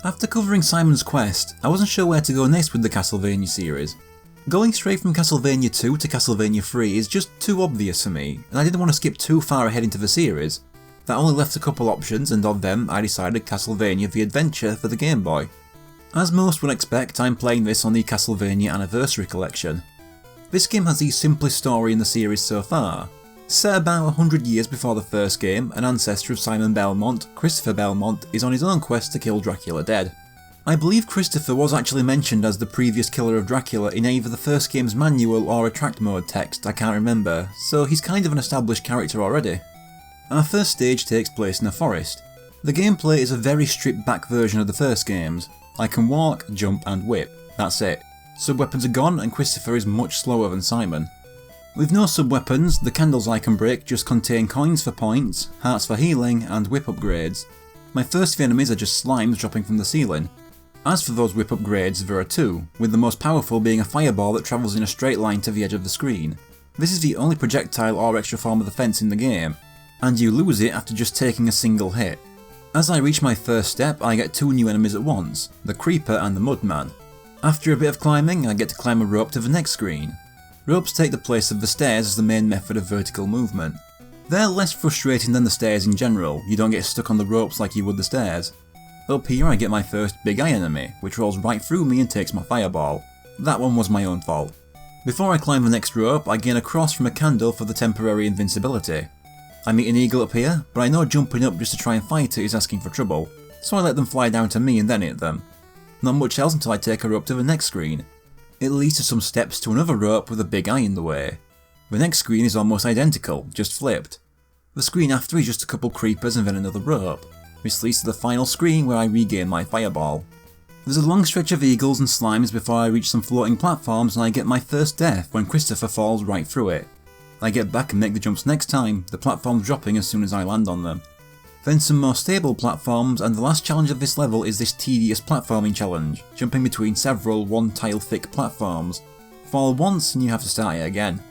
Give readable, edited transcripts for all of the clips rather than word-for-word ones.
After covering Simon's Quest, I wasn't sure where to go next with the Castlevania series. Going straight from Castlevania 2 to Castlevania 3 is just too obvious for me, and I didn't want to skip too far ahead into the series. That only left a couple options, and of them I decided Castlevania The Adventure for the Game Boy. As most would expect, I'm playing this on the Castlevania Anniversary Collection. This game has the simplest story in the series so far. Set about 100 years before the first game, an ancestor of Simon Belmont, Christopher Belmont, is on his own quest to kill Dracula dead. I believe Christopher was actually mentioned as the previous killer of Dracula in either the first game's manual or attract mode text, I can't remember, so he's kind of an established character already. Our first stage takes place in a forest. The gameplay is a very stripped back version of the first games. I can walk, jump and whip, that's it. Sub-weapons are gone and Christopher is much slower than Simon. With no sub-weapons, the candles I can break just contain coins for points, hearts for healing, and whip upgrades. My first few enemies are just slimes dropping from the ceiling. As for those whip upgrades, there are two, with the most powerful being a fireball that travels in a straight line to the edge of the screen. This is the only projectile or extra form of defense in the game, and you lose it after just taking a single hit. As I reach my first step, I get two new enemies at once, the Creeper and the Mudman. After a bit of climbing, I get to climb a rope to the next screen. Ropes take the place of the stairs as the main method of vertical movement. They're less frustrating than the stairs in general, you don't get stuck on the ropes like you would the stairs. Up here I get my first big eye enemy, which rolls right through me and takes my fireball. That one was my own fault. Before I climb the next rope, I gain a cross from a candle for the temporary invincibility. I meet an eagle up here, but I know jumping up just to try and fight it is asking for trouble, so I let them fly down to me and then hit them. Not much else until I take a rope to the next screen. It leads to some steps to another rope with a big eye in the way. The next screen is almost identical, just flipped. The screen after is just a couple creepers and then another rope. This leads to the final screen where I regain my fireball. There's a long stretch of eagles and slimes before I reach some floating platforms and I get my first death when Christopher falls right through it. I get back and make the jumps next time, the platforms dropping as soon as I land on them. Then some more stable platforms, and the last challenge of this level is this tedious platforming challenge, jumping between several one-tile thick platforms. Fall once and you have to start it again.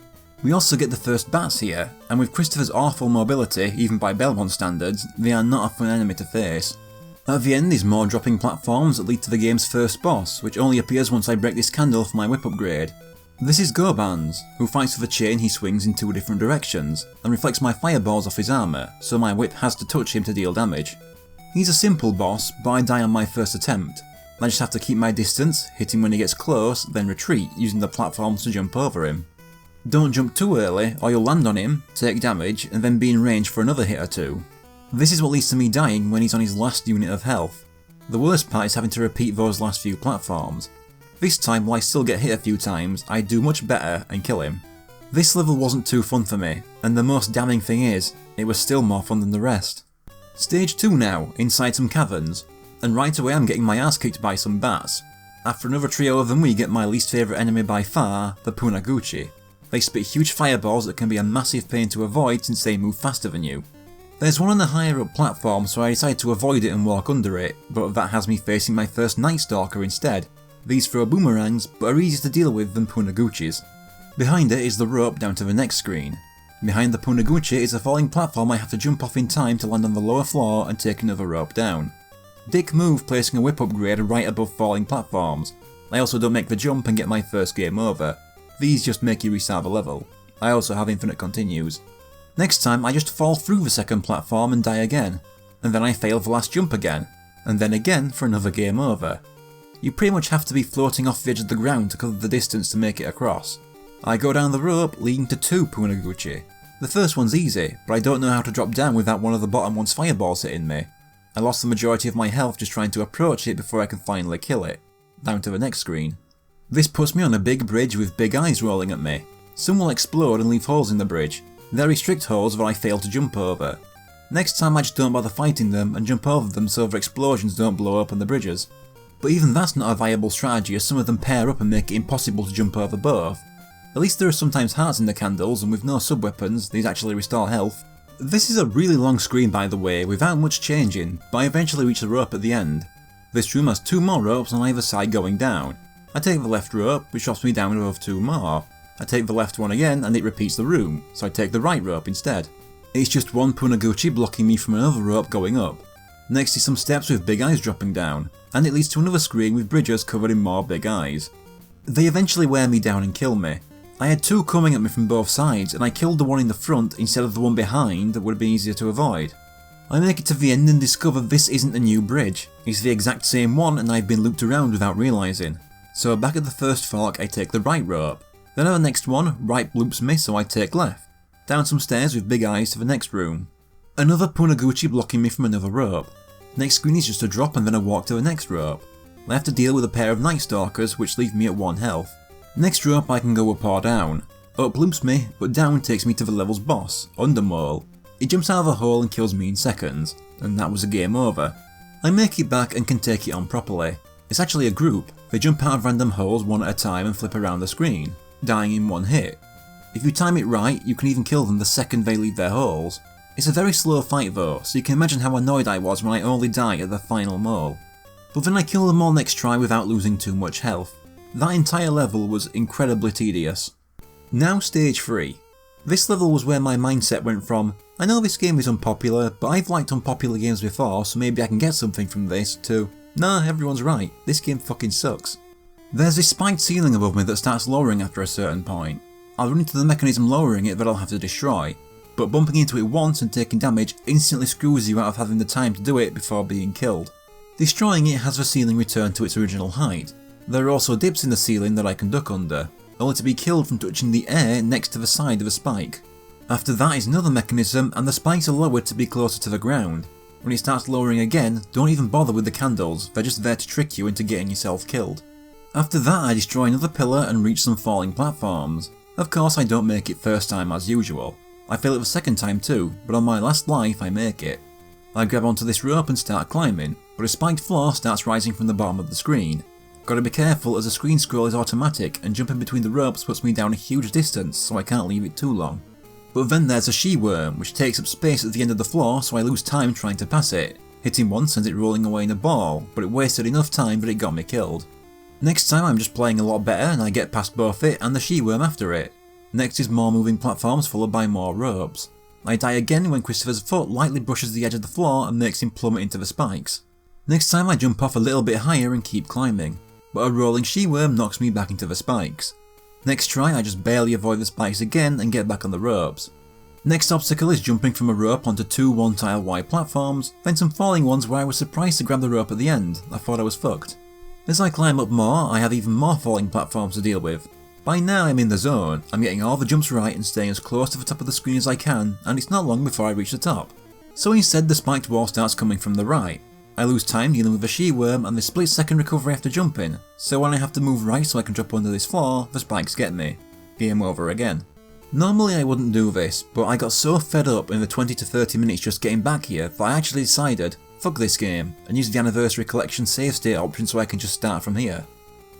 We also get the first bats here, and with Christopher's awful mobility, even by Belmont standards, they are not a fun enemy to face. At the end is more dropping platforms that lead to the game's first boss, which only appears once I break this candle for my whip upgrade. This is Gobans, who fights with a chain he swings in two different directions, and reflects my fireballs off his armour, so my whip has to touch him to deal damage. He's a simple boss, but I die on my first attempt. I just have to keep my distance, hit him when he gets close, then retreat using the platforms to jump over him. Don't jump too early, or you'll land on him, take damage, and then be in range for another hit or two. This is what leads to me dying when he's on his last unit of health. The worst part is having to repeat those last few platforms. This time, while I still get hit a few times, I do much better and kill him. This level wasn't too fun for me, and the most damning thing is, it was still more fun than the rest. Stage 2 now, inside some caverns, and right away I'm getting my ass kicked by some bats. After another trio of them we get my least favourite enemy by far, the Punaguchi. They spit huge fireballs that can be a massive pain to avoid since they move faster than you. There's one on the higher up platform so I decide to avoid it and walk under it, but that has me facing my first Night Stalker instead. These throw boomerangs, but are easier to deal with than Punaguchis. Behind it is the rope down to the next screen. Behind the Punaguchi is a falling platform I have to jump off in time to land on the lower floor and take another rope down. Dick move placing a whip upgrade right above falling platforms. I also don't make the jump and get my first game over. These just make you restart the level. I also have infinite continues. Next time I just fall through the second platform and die again, and then I fail the last jump again, and then again for another game over. You pretty much have to be floating off the edge of the ground to cover the distance to make it across. I go down the rope leading to two Punaguchi. The first one's easy, but I don't know how to drop down without one of the bottom one's fireballs hitting me. I lost the majority of my health just trying to approach it before I can finally kill it. Down to the next screen. This puts me on a big bridge with big eyes rolling at me. Some will explode and leave holes in the bridge. Very strict holes that I fail to jump over. Next time I just don't bother fighting them and jump over them so the explosions don't blow open the bridges. But even that's not a viable strategy as some of them pair up and make it impossible to jump over both. At least there are sometimes hearts in the candles, and with no sub-weapons, these actually restore health. This is a really long screen by the way, without much changing, but I eventually reach the rope at the end. This room has two more ropes on either side going down. I take the left rope, which drops me down above two more. I take the left one again and it repeats the room, so I take the right rope instead. It's just one Punaguchi blocking me from another rope going up. Next is some steps with big eyes dropping down, and it leads to another screen with bridges covered in more big eyes. They eventually wear me down and kill me. I had two coming at me from both sides, and I killed the one in the front instead of the one behind that would have been easier to avoid. I make it to the end and discover this isn't a new bridge, it's the exact same one and I've been looped around without realising. So back at the first fork I take the right rope, then at the next one, right loops me so I take left, down some stairs with big eyes to the next room. Another Punaguchi blocking me from another rope. Next screen is just a drop and then a walk to the next rope. I have to deal with a pair of Night Stalkers which leave me at 1 health. Next rope I can go up or down. Up loops me, but down takes me to the level's boss, Undermole. He jumps out of a hole and kills me in seconds, and that was a game over. I make it back and can take it on properly. It's actually a group, they jump out of random holes one at a time and flip around the screen, dying in one hit. If you time it right, you can even kill them the second they leave their holes. It's a very slow fight though, so you can imagine how annoyed I was when I only die at the final mole. But then I kill them all next try without losing too much health. That entire level was incredibly tedious. Now stage 3. This level was where my mindset went from, I know this game is unpopular, but I've liked unpopular games before so maybe I can get something from this, to, nah, everyone's right, this game fucking sucks. There's this spiked ceiling above me that starts lowering after a certain point. I'll run into the mechanism lowering it that I'll have to destroy, but bumping into it once and taking damage instantly screws you out of having the time to do it before being killed. Destroying it has the ceiling return to its original height. There are also dips in the ceiling that I can duck under, only to be killed from touching the air next to the side of a spike. After that is another mechanism and the spikes are lowered to be closer to the ground. When it starts lowering again, don't even bother with the candles, they're just there to trick you into getting yourself killed. After that I destroy another pillar and reach some falling platforms. Of course I don't make it first time as usual. I fail it the second time too, but on my last life I make it. I grab onto this rope and start climbing, but a spiked floor starts rising from the bottom of the screen. Gotta be careful as the screen scroll is automatic and jumping between the ropes puts me down a huge distance so I can't leave it too long. But then there's a she-worm which takes up space at the end of the floor so I lose time trying to pass it. Hitting once sends it rolling away in a ball, but it wasted enough time that it got me killed. Next time I'm just playing a lot better and I get past both it and the she-worm after it. Next is more moving platforms followed by more ropes. I die again when Christopher's foot lightly brushes the edge of the floor and makes him plummet into the spikes. Next time I jump off a little bit higher and keep climbing, but a rolling she-worm knocks me back into the spikes. Next try I just barely avoid the spikes again and get back on the ropes. Next obstacle is jumping from a rope onto 2 one-tile wide platforms, then some falling ones where I was surprised to grab the rope at the end, I thought I was fucked. As I climb up more, I have even more falling platforms to deal with. By now I'm in the zone, I'm getting all the jumps right and staying as close to the top of the screen as I can, and it's not long before I reach the top. So instead the spiked wall starts coming from the right. I lose time dealing with a she-worm and the split second recovery after jumping, so when I have to move right so I can drop under this floor, the spikes get me. Game over again. Normally I wouldn't do this, but I got so fed up in the 20 to 30 minutes just getting back here that I actually decided, fuck this game, and use the Anniversary Collection save state option so I can just start from here.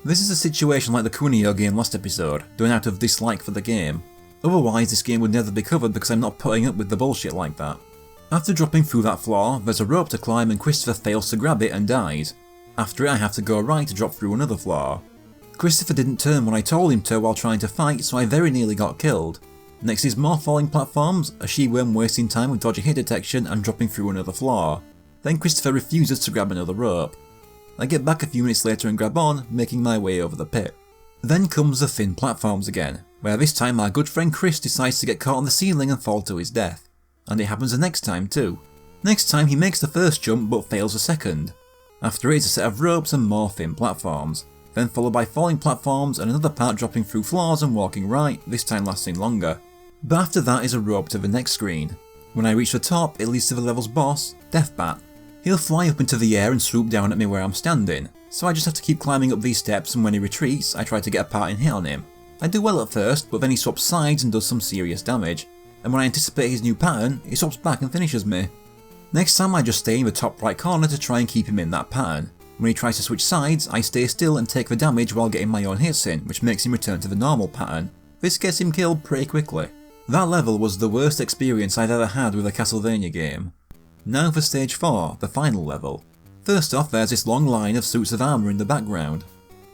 This is a situation like the Kunio game last episode, done out of dislike for the game. Otherwise this game would never be covered because I'm not putting up with the bullshit like that. After dropping through that floor, there's a rope to climb and Christopher fails to grab it and dies. After it I have to go right to drop through another floor. Christopher didn't turn when I told him to while trying to fight, so I very nearly got killed. Next is more falling platforms, a she-worm wasting time with dodgy hit detection and dropping through another floor. Then Christopher refuses to grab another rope. I get back a few minutes later and grab on, making my way over the pit. Then comes the thin platforms again, where this time our good friend Chris decides to get caught on the ceiling and fall to his death. And it happens the next time too. Next time he makes the first jump but fails the second. After it is a set of ropes and more thin platforms, then followed by falling platforms and another part dropping through floors and walking right, this time lasting longer. But after that is a rope to the next screen. When I reach the top it leads to the level's boss, Deathbat. He'll fly up into the air and swoop down at me where I'm standing, so I just have to keep climbing up these steps and when he retreats I try to get a parting hit on him. I do well at first, but then he swaps sides and does some serious damage, and when I anticipate his new pattern, he swaps back and finishes me. Next time I just stay in the top right corner to try and keep him in that pattern. When he tries to switch sides, I stay still and take the damage while getting my own hits in, which makes him return to the normal pattern. This gets him killed pretty quickly. That level was the worst experience I've ever had with a Castlevania game. Now for stage 4, the final level. First off there's this long line of suits of armour in the background.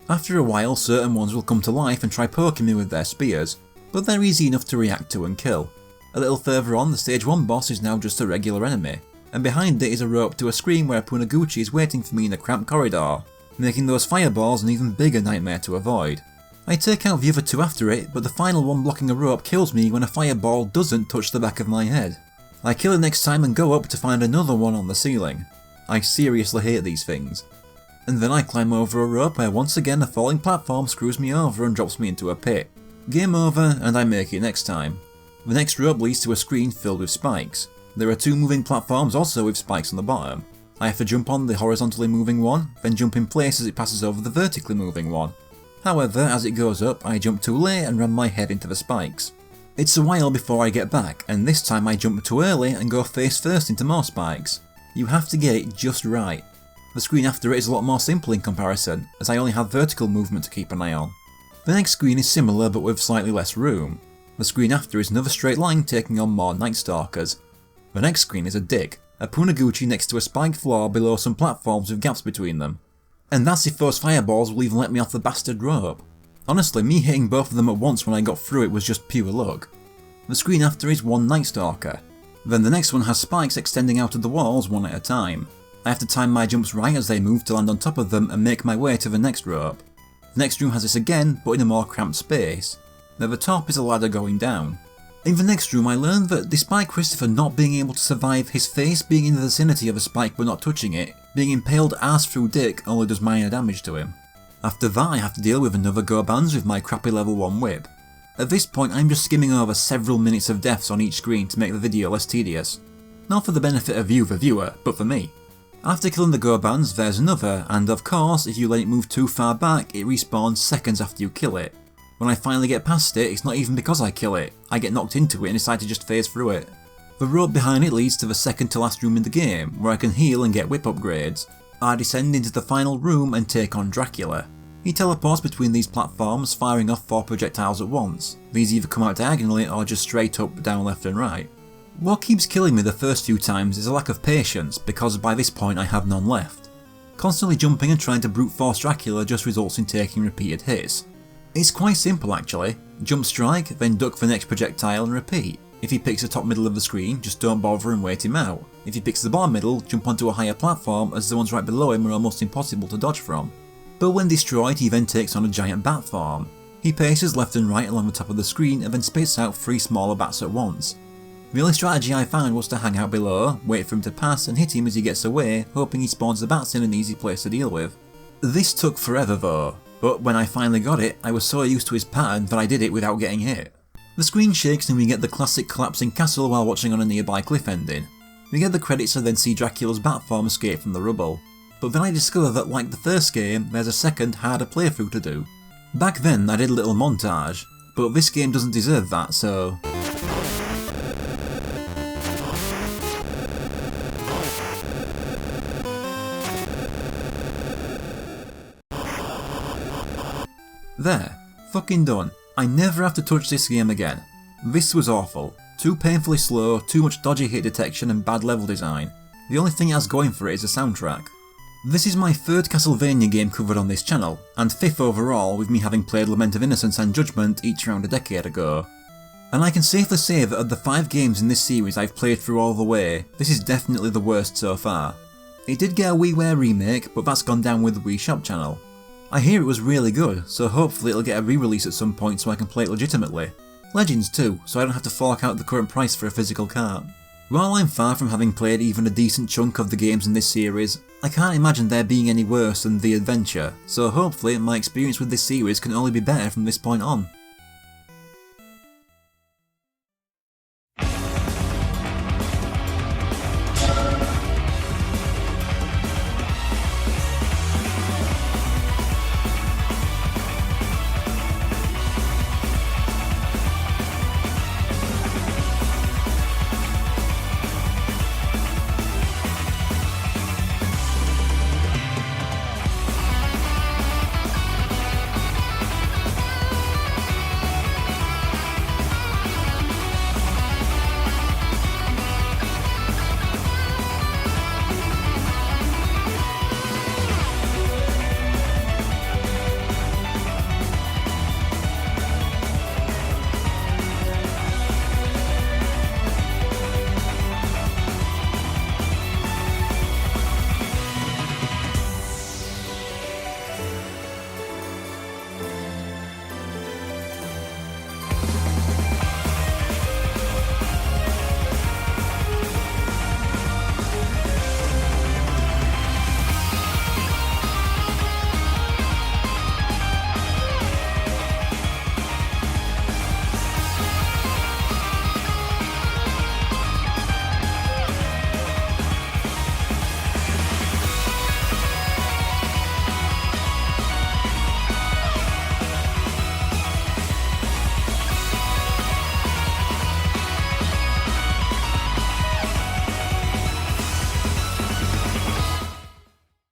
After a while certain ones will come to life and try poking me with their spears, but they're easy enough to react to and kill. A little further on the stage 1 boss is now just a regular enemy. and behind it is a rope to a screen where Punaguchi is waiting for me in a cramped corridor, making those fireballs an even bigger nightmare to avoid. I take out the other two after it, but the final one blocking a rope kills me when a fireball doesn't touch the back of my head. I kill it next time and go up to find another one on the ceiling. I seriously hate these things. And then I climb over a rope where once again a falling platform screws me over and drops me into a pit. Game over, and I make it next time. The next rope leads to a screen filled with spikes. There are two moving platforms also with spikes on the bottom. I have to jump on the horizontally moving one, then jump in place as it passes over the vertically moving one. However, as it goes up, I jump too late and ram my head into the spikes. It's a while before I get back, and this time I jump too early and go face first into more spikes. You have to get it just right. The screen after it is a lot more simple in comparison, as I only have vertical movement to keep an eye on. The next screen is similar but with slightly less room. The screen after is another straight line taking on more Night Stalkers. The next screen is a dig, a Punaguchi next to a spiked floor below some platforms with gaps between them. And that's if those fireballs will even let me off the bastard rope. Honestly, me hitting both of them at once when I got through it was just pure luck. The screen after is one Night Stalker. Then the next one has spikes extending out of the walls one at a time. I have to time my jumps right as they move to land on top of them and make my way to the next rope. The next room has this again, but in a more cramped space. Near the top is a ladder going down. In the next room I learned that despite Christopher not being able to survive his face being in the vicinity of a spike but not touching it, being impaled ass through dick only does minor damage to him. After that I have to deal with another Gobanz with my crappy level 1 whip. At this point I'm just skimming over several minutes of deaths on each screen to make the video less tedious. Not for the benefit of you the viewer, but for me. After killing the Gobanz there's another, and of course if you let it move too far back it respawns seconds after you kill it. When I finally get past it, it's not even because I kill it, I get knocked into it and decide to just phase through it. The road behind it leads to the second to last room in the game, where I can heal and get whip upgrades. I descend into the final room and take on Dracula. He teleports between these platforms, firing off 4 projectiles at once. These either come out diagonally or just straight up, down, left and right. What keeps killing me the first few times is a lack of patience, because by this point I have none left. Constantly jumping and trying to brute force Dracula just results in taking repeated hits. It's quite simple actually. Jump strike, then duck the next projectile and repeat. If he picks the top middle of the screen, just don't bother and wait him out. If he picks the bottom middle, jump onto a higher platform as the ones right below him are almost impossible to dodge from. But when destroyed he then takes on a giant bat form. He paces left and right along the top of the screen and then spits out 3 smaller bats at once. The only strategy I found was to hang out below, wait for him to pass and hit him as he gets away, hoping he spawns the bats in an easy place to deal with. This took forever though, but when I finally got it, I was so used to his pattern that I did it without getting hit. The screen shakes and we get the classic collapsing castle while watching on a nearby cliff ending. We get the credits and then see Dracula's bat form escape from the rubble. But then I discover that like the first game, there's a second, harder playthrough to do. Back then I did a little montage, but this game doesn't deserve that, so... There. Fucking done. I never have to touch this game again. This was awful. Too painfully slow, too much dodgy hit detection and bad level design. The only thing it has going for it is the soundtrack. This is my 3rd Castlevania game covered on this channel, and 5th overall with me having played Lament of Innocence and Judgment each around a decade ago. And I can safely say that of the 5 games in this series I've played through all the way, this is definitely the worst so far. It did get a WiiWare remake, but that's gone down with the Wii Shop channel. I hear it was really good, so hopefully it'll get a re-release at some point so I can play it legitimately. Legends too, so I don't have to fork out the current price for a physical cart. While I'm far from having played even a decent chunk of the games in this series, I can't imagine there being any worse than The Adventure, so hopefully my experience with this series can only be better from this point on.